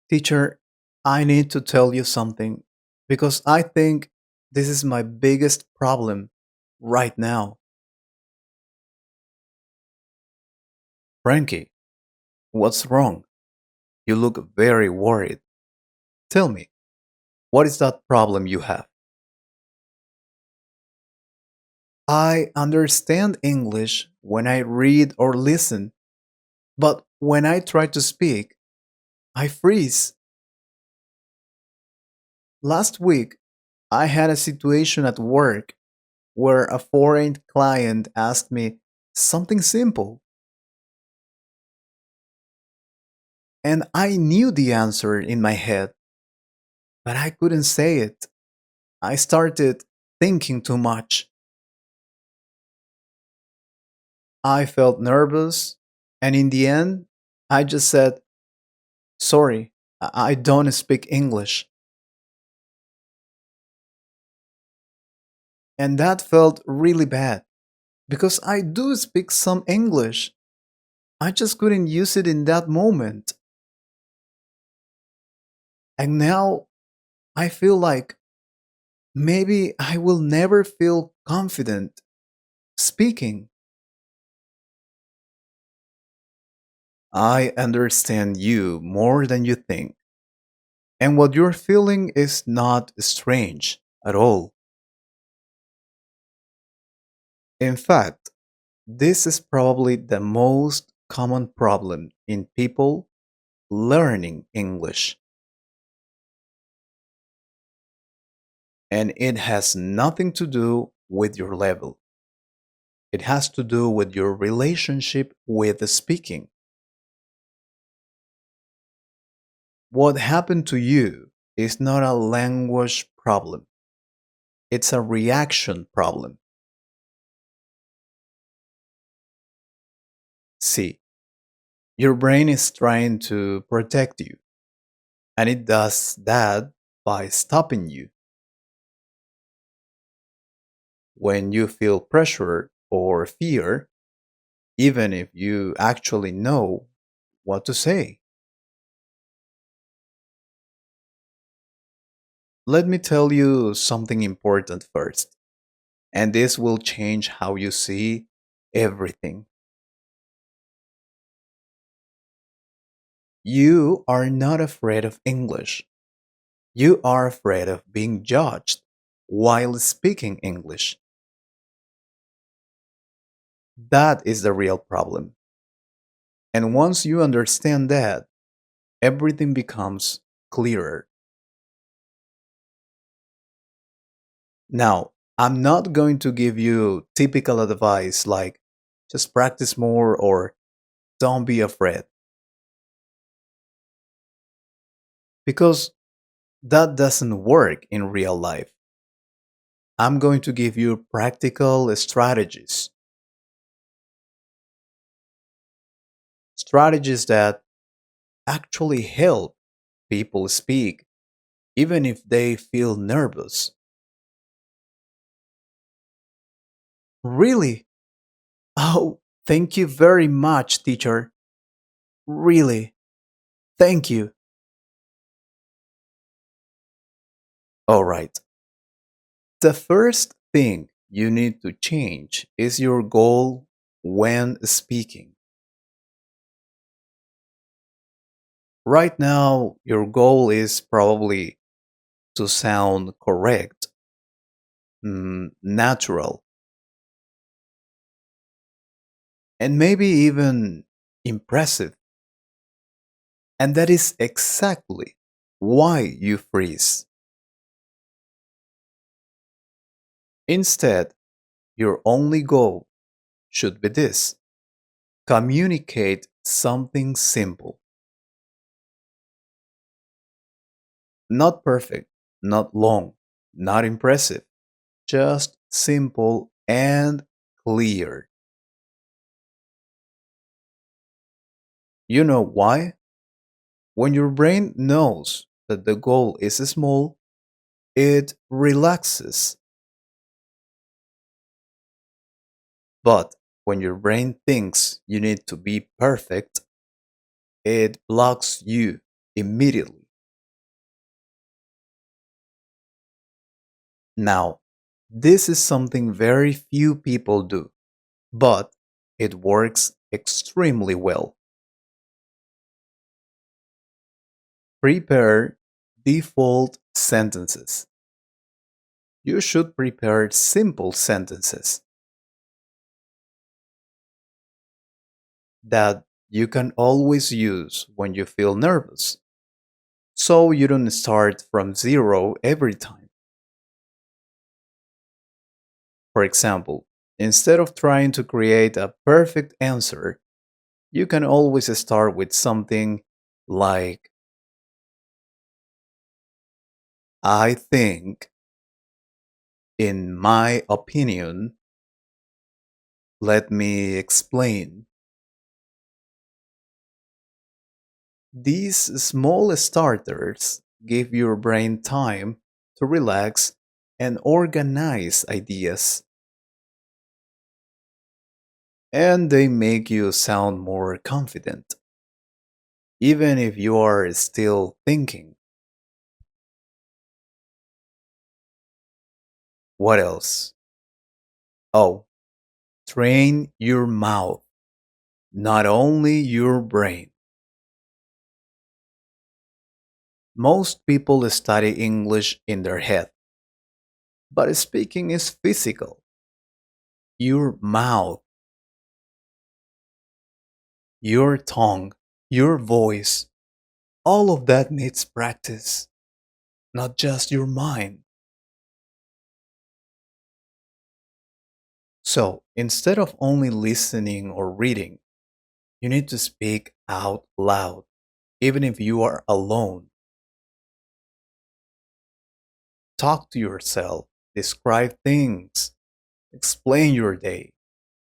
Teacher, I need to tell you something because I think this is my biggest problem right now. Frankie, what's wrong? You look very worried. Tell me, what is that problem you have? I understand English when I read or listen, but when I try to speak, I freeze. Last week, I had a situation at work where a foreign client asked me something simple, and I knew the answer in my head, but I couldn't say it. I started thinking too much. I felt nervous, and in the end, I just said, "Sorry, I don't speak English." And that felt really bad because I do speak some English. I just couldn't use it in that moment. And now I feel like maybe I will never feel confident speaking. I understand you more than you think. And what you're feeling is not strange at all. In fact, this is probably the most common problem in people learning English. And it has nothing to do with your level. It has to do with your relationship with the speaking. What happened to you is not a language problem, it's a reaction problem. See, your brain is trying to protect you, and it does that by stopping you. When you feel pressure or fear, even if you actually know what to say. Let me tell you something important first, and this will change how you see everything. You are not afraid of English. You are afraid of being judged while speaking English. That is the real problem. And once you understand that, everything becomes clearer. Now, I'm not going to give you typical advice like just practice more or don't be afraid, because that doesn't work in real life. I'm going to give you practical strategies that actually help people speak, even if they feel nervous. Really? Oh, thank you very much, teacher. Really. Thank you. All right. The first thing you need to change is your goal when speaking. Right now, your goal is probably to sound correct, natural, and maybe even impressive. And that is exactly why you freeze. Instead, your only goal should be this: communicate something simple. Not perfect, not long, not impressive, just simple and clear. You know why? When your brain knows that the goal is small, it relaxes. But when your brain thinks you need to be perfect, it blocks you immediately. Now, this is something very few people do, but it works extremely well. Prepare default sentences. You should prepare simple sentences that you can always use when you feel nervous, so you don't start from zero every time. For example, instead of trying to create a perfect answer, you can always start with something like, I think, in my opinion, let me explain. These small starters give your brain time to relax and organize ideas, and they make you sound more confident, even if you are still thinking. What else? Oh, train your mouth, not only your brain. Most people study English in their head, but speaking is physical. Your mouth, your tongue, your voice, all of that needs practice, not just your mind. So instead of only listening or reading, you need to speak out loud, even if you are alone. Talk to yourself, describe things, explain your day,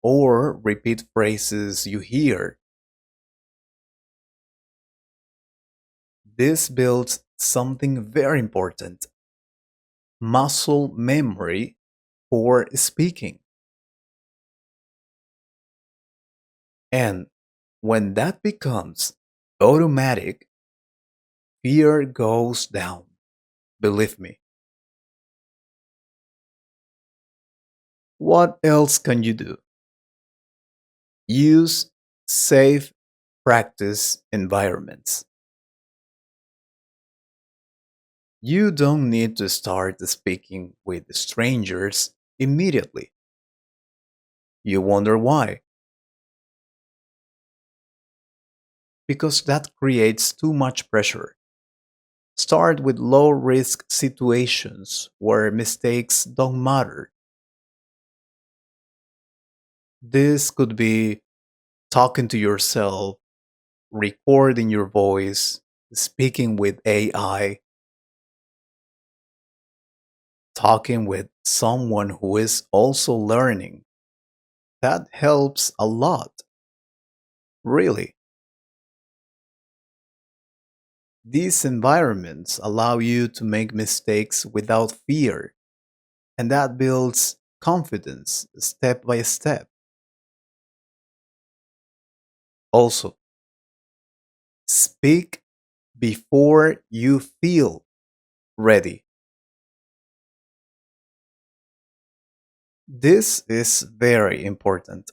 or repeat phrases you hear. This builds something very important: muscle memory for speaking. And when that becomes automatic, fear goes down. Believe me. What else can you do? Use safe practice environments. You don't need to start speaking with strangers immediately. You wonder why? Because that creates too much pressure. Start with low risk situations where mistakes don't matter. This could be talking to yourself, recording your voice, speaking with AI, talking with someone who is also learning. That helps a lot, really. These environments allow you to make mistakes without fear, and that builds confidence step by step. Also, speak before you feel ready. This is very important,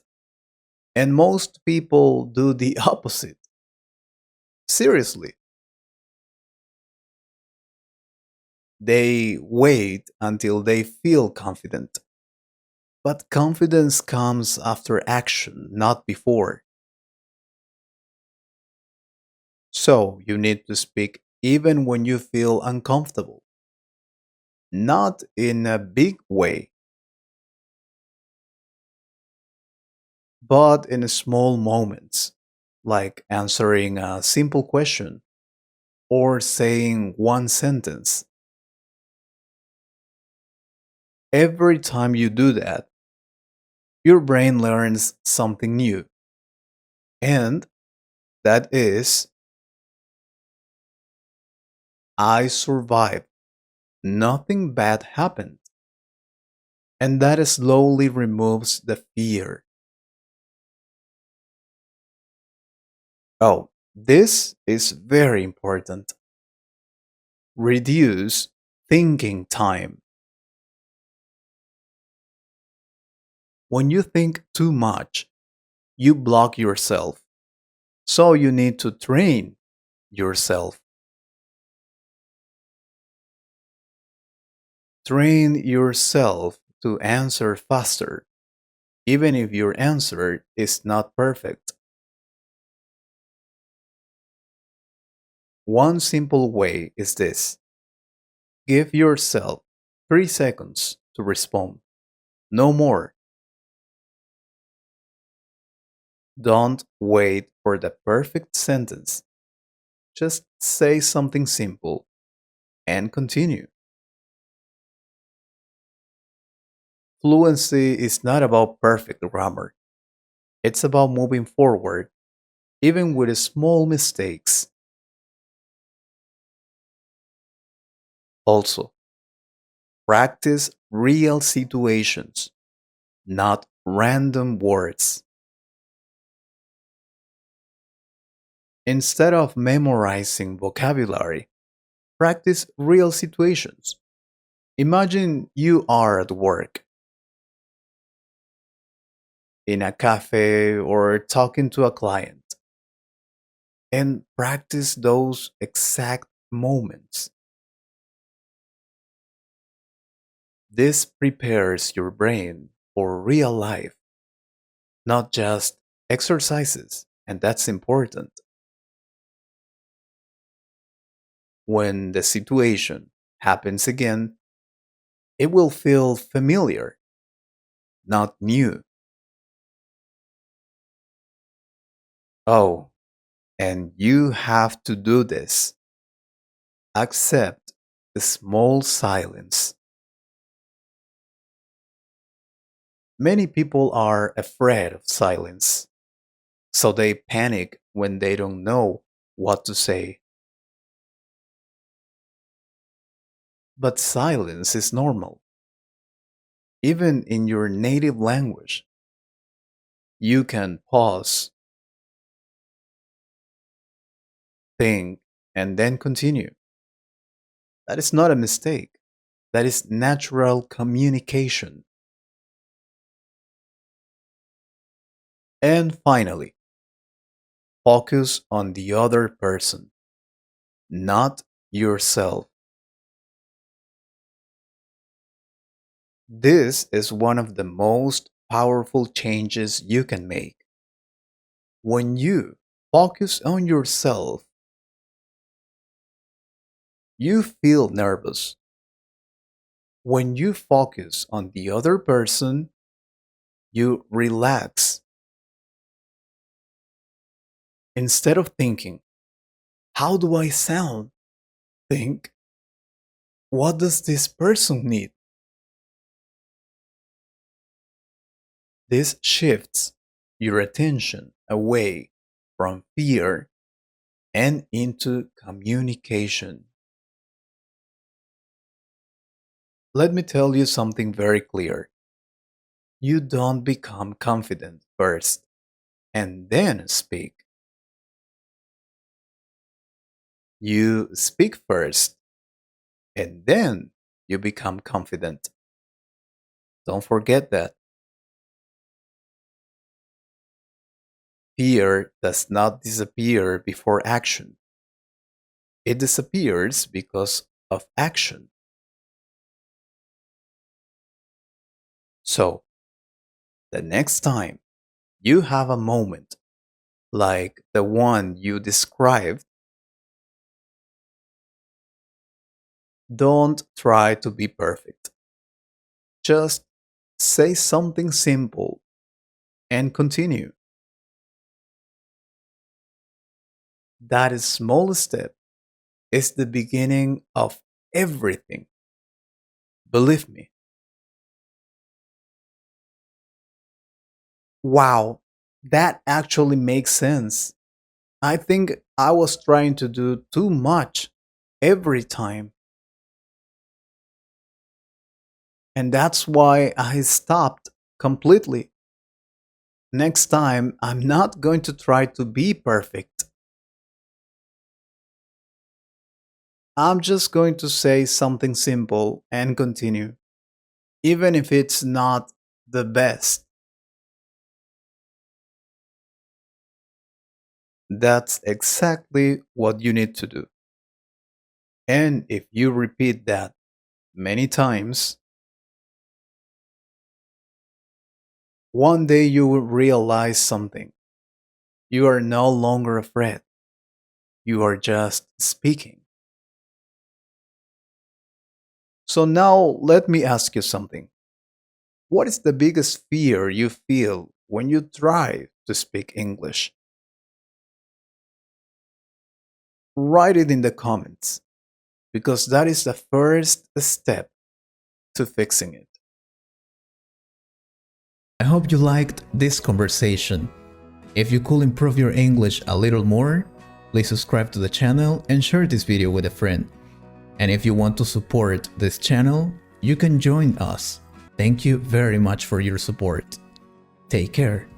and most people do the opposite. Seriously, they wait until they feel confident. But confidence comes after action, not before. So you need to speak even when you feel uncomfortable, not in a big way, but in small moments, like answering a simple question or saying one sentence. Every time you do that, your brain learns something new. And that is, I survived. Nothing bad happened. And that slowly removes the fear. Oh, This is very important. Reduce thinking time. When you think too much, you block yourself. So you need to train yourself. Train yourself to answer faster, even if your answer is not perfect. One simple way is this: give yourself 3 seconds to respond. No more. Don't wait for the perfect sentence. Just say something simple and continue. Fluency is not about perfect grammar, it's about moving forward, even with small mistakes. Also, practice real situations, not random words. Instead of memorizing vocabulary, practice real situations. Imagine you are at work, in a cafe, or talking to a client, and practice those exact moments. This prepares your brain for real life, not just exercises, and that's important. When the situation happens again, it will feel familiar, not new. Oh, and you have to do this. Accept the small silence. Many people are afraid of silence, so they panic when they don't know what to say. But silence is normal, even in your native language. You can pause, think, and then continue. That is not a mistake. That is natural communication. And finally, focus on the other person, not yourself. This is one of the most powerful changes you can make. When you focus on yourself, you feel nervous. When you focus on the other person, you relax. Instead of thinking, how do I sound? Think, what does this person need? This shifts your attention away from fear and into communication. Let me tell you something very clear. You don't become confident first and then speak. You speak first and then you become confident. Don't forget that. Fear does not disappear before action, it disappears because of action. So, the next time you have a moment like the one you described, don't try to be perfect. Just say something simple and continue. That small step is the beginning of everything. Believe me. Wow, that actually makes sense. I think I was trying to do too much every time, and that's why I stopped completely. Next time, I'm not going to try to be perfect. I'm just going to say something simple and continue, even if it's not the best. That's exactly what you need to do. And if you repeat that many times, one day you will realize something. You are no longer afraid. You are just speaking. So now let me ask you something. What is the biggest fear you feel when you try to speak English? Write it in the comments because that is the first step to fixing it. I hope you liked this conversation. If you could improve your English a little more, please subscribe to the channel and share this video with a friend. And if you want to support this channel, you can join us. Thank you very much for your support. Take care.